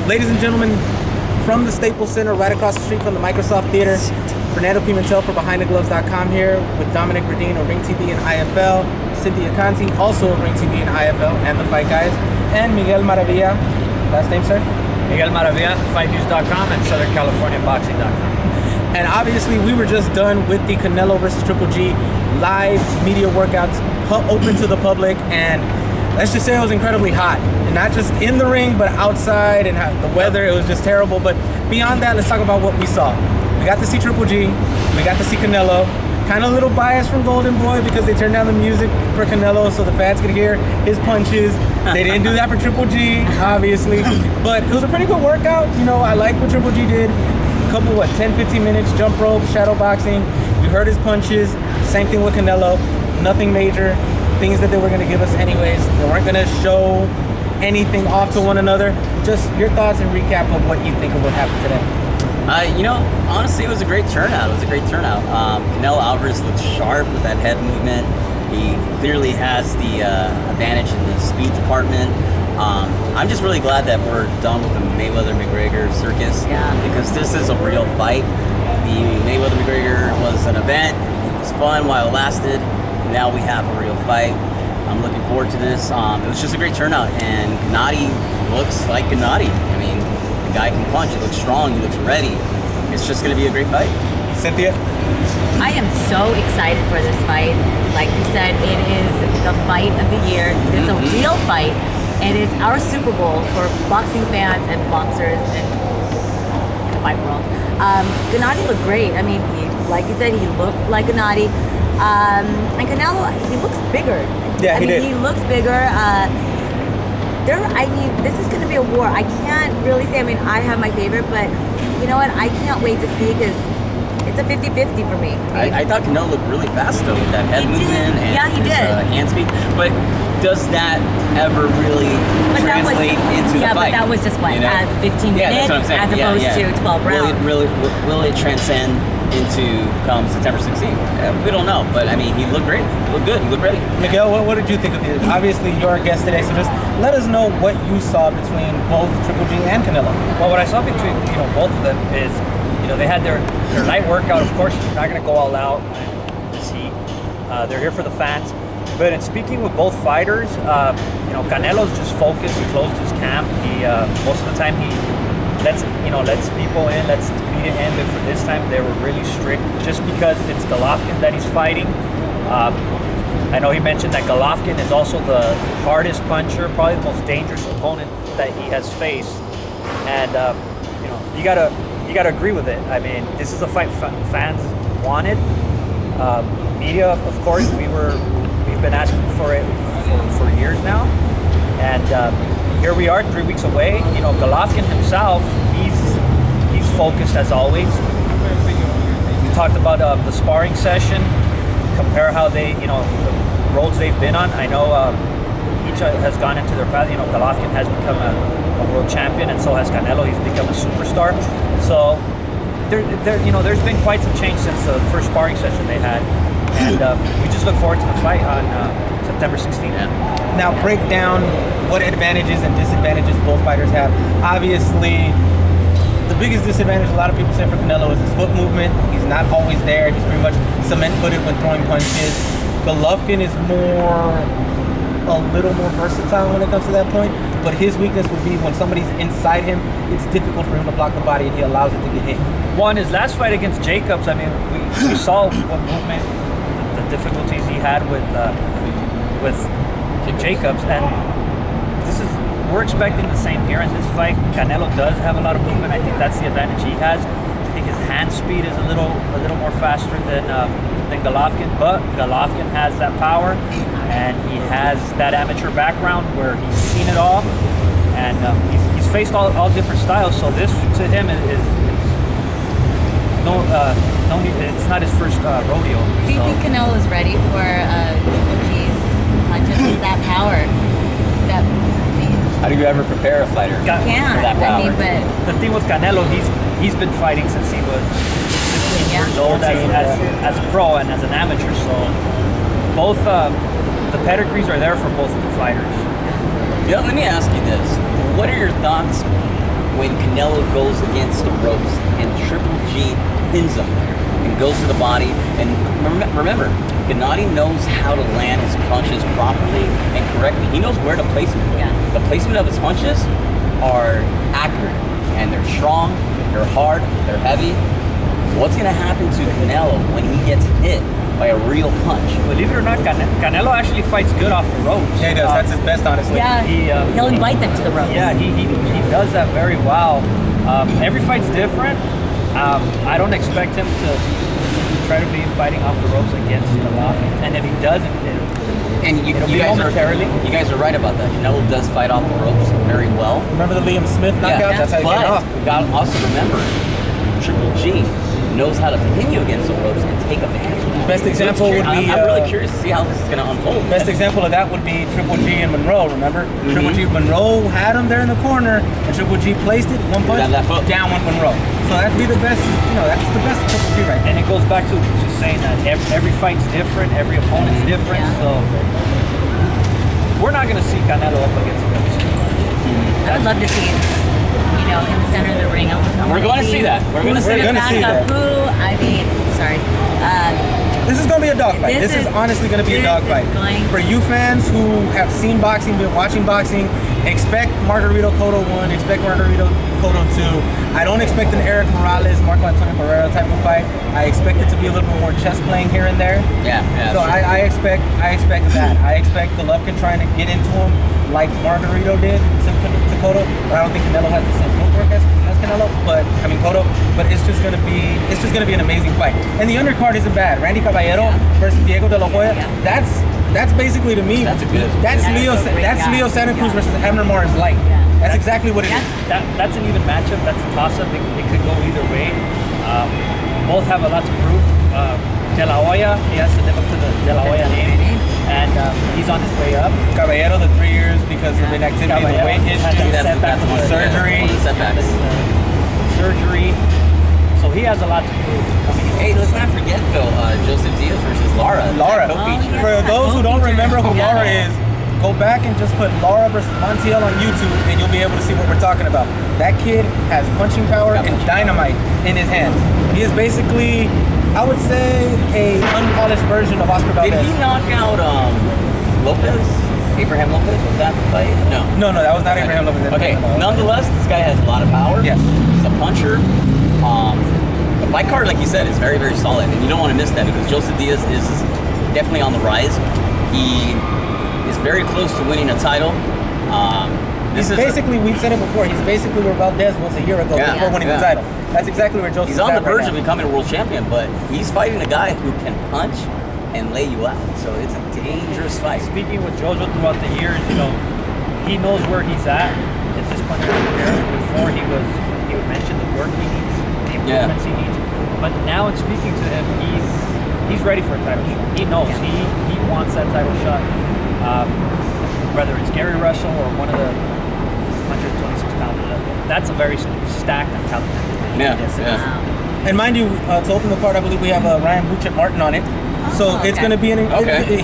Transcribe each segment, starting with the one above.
Ladies and gentlemen, from the Staples Center, right across the street from the Microsoft Theater, Fernando Pimentel for BehindTheGloves.com here with Dominic Verdin of Ring TV and IFL, Cynthia Conte, also of Ring TV and IFL, and the Fight Guys, and Miguel Maravilla. Last name, sir? Miguel Maravilla, FightNews.com and SouthernCaliforniaBoxing.com. And obviously, we were just done with the Canelo versus Triple G live media workouts open to the public, and let's just say it was incredibly hot. And not just in the ring, but outside, and the weather, it was just terrible. But beyond that, let's talk about what we saw. We got to see Triple G, we got to see Canelo. Kind of a little biased from GOLDENBOY because they turned down the music for Canelo so the fans could hear his punches. They didn't do that for Triple G, obviously. But it was a pretty good workout. You know, I like what Triple G did. A couple, 10-15 minutes, jump rope, shadow boxing. We heard his punches. Same thing with Canelo. Nothing major. Things that they were going to give us anyways. They weren't going to show anything off to one another. Just your thoughts and recap of what you think of what happened today. You know, honestly, it was a great turnout. Canelo Alvarez looked sharp with that head movement. He clearly has the advantage in the speed department. I'm just really glad that we're done with the Mayweather-McGregor circus. Yeah. Because this is a real fight. The Mayweather-McGregor was an event. It was fun while it lasted. Now we have a real fight. I'm looking forward to this. It was just a great turnout, and Gennady looks like Gennady. I mean, the guy can punch. He looks strong. He looks ready. It's just going to be a great fight. Cynthia? I am so excited for this fight. Like you said, it is the fight of the year. It's a real fight. It is our Super Bowl for boxing fans and boxers and the fight world. Gennady looked great. I mean, like you said, he looked like Gennady. And Canelo, he looks bigger. Yeah, he did. He looks bigger. This is going to be a war. I can't really say. I mean, I have my favorite, but you know what? I can't wait to see because it's a 50-50 for me. I thought Canelo looked really fast though with that head movement and his hand speed. But does that ever really translate into the fight? Yeah, but that was just what, 15 minutes that's what I'm saying. as opposed to 12 rounds. Will it transcend into come September 16th? We don't know, but I mean, he looked great. He looked good. He looked ready. Miguel, what did you think of it? Obviously, you're our guest today, so just let us know what you saw between both Triple G and Canelo. Well, what I saw between both of them is they had their light workout. Of course, you're not going to go all out in this heat. They're here for the fans. But in speaking with both fighters, Canelo's just focused. He closed his camp. He most of the time he lets people in, lets the media in. But for this time, they were really strict, just because it's Golovkin that he's fighting. I know he mentioned that Golovkin is also the hardest puncher, probably the most dangerous opponent that he has faced. And you gotta agree with it. I mean, this is a fight fans wanted. Media, of course, we've been asking for it for years now, and here we are, 3 weeks away. Golovkin himself, he's focused as always. We talked about the sparring session, compare how they, the roads they've been on. I know each has gone into their path. Golovkin has become a world champion, and so has Canelo. He's become a superstar. So there's been quite some change since the first sparring session they had, and we just look forward to the fight on September 16th. Now, break down what advantages and disadvantages both fighters have. Obviously, the biggest disadvantage a lot of people say for Canelo is his foot movement. He's not always there. He's pretty much cement-footed when throwing punches. Golovkin is a little more versatile when it comes to that point, but his weakness would be when somebody's inside him, it's difficult for him to block the body, and he allows it to get hit. Well, in his last fight against Jacobs, I mean, we saw what movement, the difficulties he had with Jacobs, and we're expecting the same here in this fight. Canelo does have a lot of movement. I think that's the advantage he has. I think his hand speed is a little more faster than Golovkin, but Golovkin has that power, and he has that amateur background where he's seen it all, and he's faced all different styles. So this to him is no need. It's not his first rodeo. Do you think Canelo is ready for Triple G's punches with that power? How do you ever prepare a fighter for that power? I mean, but the thing with Canelo, he's been fighting since he was 15 years old as a pro and as an amateur. So both the pedigrees are there for both of the fighters. Yeah, let me ask you this: what are your thoughts when Canelo goes against the ropes and Triple G pins him and goes to the body. And remember, Gennady knows how to land his punches properly and correctly. He knows where to place them. Yeah. The placement of his punches are accurate and they're strong, they're hard, they're heavy. What's going to happen to Canelo when he gets hit by a real punch? Believe it or not, Canelo actually fights good off the ropes. Yeah, he does. That's his best, honestly. Yeah, he'll invite them to the ropes. Yeah, he does that very well. Every fight's different. I don't expect him to try to be fighting off the ropes against Golovkin, and if he doesn't, it'll be momentarily. You guys are right about that. Canelo does fight off the ropes very well. Remember the Liam Smith knockout? Yeah. That's how he But came off. we got to also remember, Triple G knows how to pin you against the ropes and take advantage of that. Best example would be... I'm really curious to see how this is going to unfold. Best example of that would be Triple G and Monroe, remember? Triple G, Monroe had him there in the corner, and Triple G placed it, one punch, Got that hook. down went Monroe. So that'd be the best, that's the best Triple G right there. And it goes back to just saying that every fight's different, every opponent's different, so we're not going to see Canelo up against him. I would love to see it, in the center of the ring. We're going to see that. We're going to see that. This is going to be a dogfight. This is honestly going to be a dogfight. For you fans who have seen boxing, been watching boxing, expect Margarito Cotto 1, expect Margarito Cotto 2. I don't expect an Eric Morales, Marco Antonio Barrera type of fight. I expect it to be a little bit more chess playing here and there. Yeah. So sure. I expect that. I expect Golovkin trying to get into him like Margarito did to Cotto. But I don't think Canelo has the same footwork as Cotto. But it's just gonna be an amazing fight. And the undercard isn't bad. Randy Caballero versus Diego De La Hoya. That's basically, to me, that's Leo Santa Cruz versus Abner Morris light. That's exactly what it is. That's an even matchup. That's a toss-up. It could go either way. Both have a lot to prove. De La Hoya, he has to live up to the De La Hoya name, and he's on his way up. Caballero, the 3 years because of inactivity, the weight issue, surgery. Setbacks. Surgery. So he has a lot to prove coming in. Hey, let's not forget though, Joseph Diaz versus Lara. For those who don't remember who Lara is, go back and just put Lara versus Montiel on YouTube and you'll be able to see what we're talking about. That kid has punching power and dynamite in his hands. He is basically, I would say, a unpolished version of Oscar Valdez. Did he knock out Lopez? Abraham Lopez? Was that the fight? No, that was not Abraham Lopez. Okay, nonetheless, this guy has a lot of power. Yes. He's a puncher. The fight card, like you said, is very, very solid, and you don't want to miss that because Joseph Diaz is definitely on the rise. He is very close to winning a title. We've said it before, he's basically where Valdez was a year ago before winning the title. That's exactly where Joseph is. He's on the verge right of becoming a world champion, but he's fighting a guy who can punch and lay you out. So it's a dangerous fight. Speaking with Jojo throughout the years, he knows where he's at this point in his career. Before he would mention the work he needs, the improvements he needs. But now in speaking to him, he's ready for a title shot. He knows he wants that title shot. Whether it's Gary Russell or one of the 126 pounders, that's a very stacked and talented division. Yeah. And mind you, to open the card, I believe we have Ryan Buchet Martin on it. So it's going to be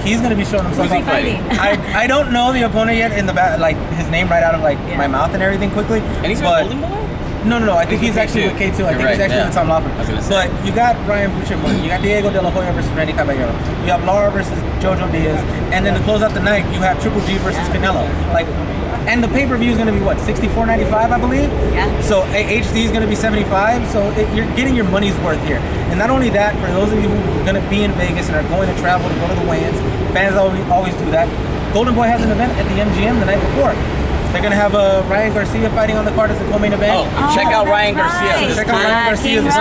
he's going to be showing himself. Who's he fighting? I don't know the opponent yet in the back, like his name right out of my mouth and everything quickly. And he's with Golden Boy? No. I think he's actually with K2. I think he's actually with Tom Laughlin. But you got Ryan Buchet Martin. You got Diego De La Hoya versus Randy Caballero. You have Lara versus Jojo Diaz. And then to close out the night, you have Triple G versus Canelo. And the pay-per-view is going to be what, $64.95, I believe? Yeah. So HD is going to be $75. So you're getting your money's worth here. And not only that, for those of you who are going to be in Vegas and are going to travel to go to the weigh-ins, fans always do that. Golden Boy has an event at the MGM the night before. They're going to have Ryan Garcia fighting on the card as the co-main event. Check out Ryan Garcia. Check out Ryan Garcia. This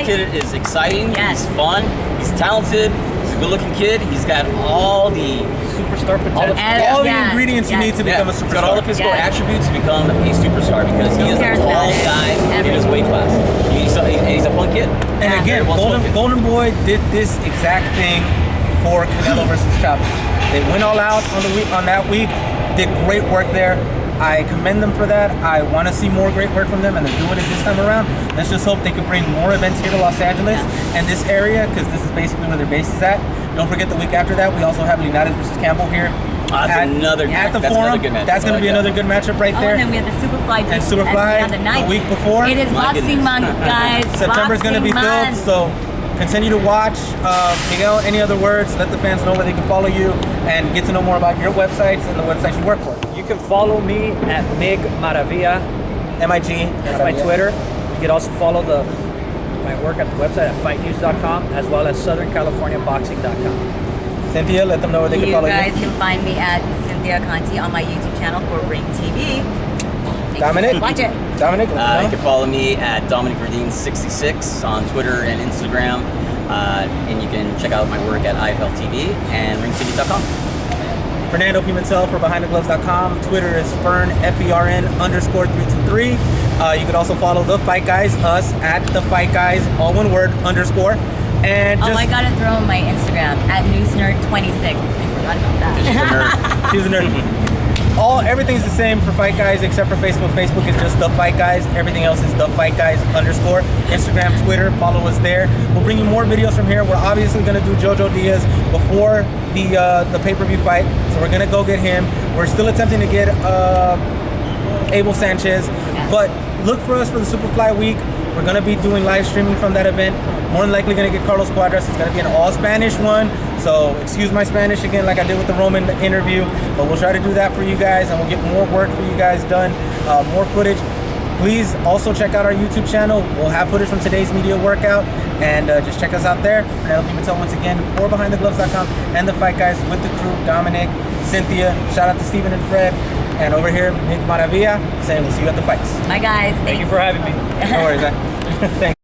kid is exciting. Yes. He's fun. He's talented. He's a good-looking kid. He's got all the superstar potential. All the ingredients you need to become a superstar. He's got all the physical attributes to become a superstar because he is a tall guy in his weight class. He's a fun kid. And again, Golden Boy did this exact thing for Canelo versus Chavez. They went all out on that week. Did great work there. I commend them for that. I want to see more great work from them, and they're doing it this time around. Let's just hope they can bring more events here to Los Angeles and this area, because this is basically where their base is at. Don't forget the week after that, we also have Linares versus Campbell here That's another at the that's forum. another good matchup. That's going to be another good matchup right Oh, there. and then we have the Superfly And Superfly on the 9th. a week before. It is My Boxing goodness. Month, guys. September's going to be Boxing filled, so continue to watch. Miguel, any other words? Let the fans know where they can follow you and get to know more about your websites and the websites you work for. You can follow me at Mig Maravilla. MIG. That's my Twitter. You can also follow my work at the website at fightnews.com as well as SouthernCaliforniaBoxing.com. Cynthia, let them know where they can You follow guys you. can find me at Cynthia Conte on my YouTube channel for Ring TV. Dominic? Watch it. Dominic, let them You know. can follow me at DominicVerdin66 on Twitter and Instagram. And you can check out my work at IFL TV and ringtv.com. Fernando Pimentel for BehindTheGloves.com. Twitter is Fern, FERN_323. You can also follow The Fight Guys, us, at The Fight Guys, all one word, _. And just, I gotta throw in my Instagram at newsnerd26. I forgot about that. She's a nerd. she's a nerd. Everything's the same for Fight Guys except for Facebook. Facebook is just The Fight Guys. Everything else is The Fight Guys _. Instagram, Twitter, follow us there. We'll bring you more videos from here. We're obviously gonna do Jojo Diaz before the pay-per-view fight, so we're gonna go get him. We're still attempting to get Abel Sanchez, but look for us for the Superfly week. We're gonna be doing live streaming from that event. More than likely gonna get Carlos Cuadras. It's gonna be an all Spanish one, so excuse my Spanish again, like I did with the Roman interview. But we'll try to do that for you guys, and we'll get more work for you guys done, more footage. Please also check out our YouTube channel. We'll have footage from today's media workout, and just check us out there. Fernando Pimentel once again for BehindTheGloves.com and The Fight Guys with the crew, Dominic, Cynthia. Shout out to Steven and Fred. And over here, Mig Maravilla saying we'll see you at the fights. Bye, guys. Thank you for having me. No worries, man. Thanks.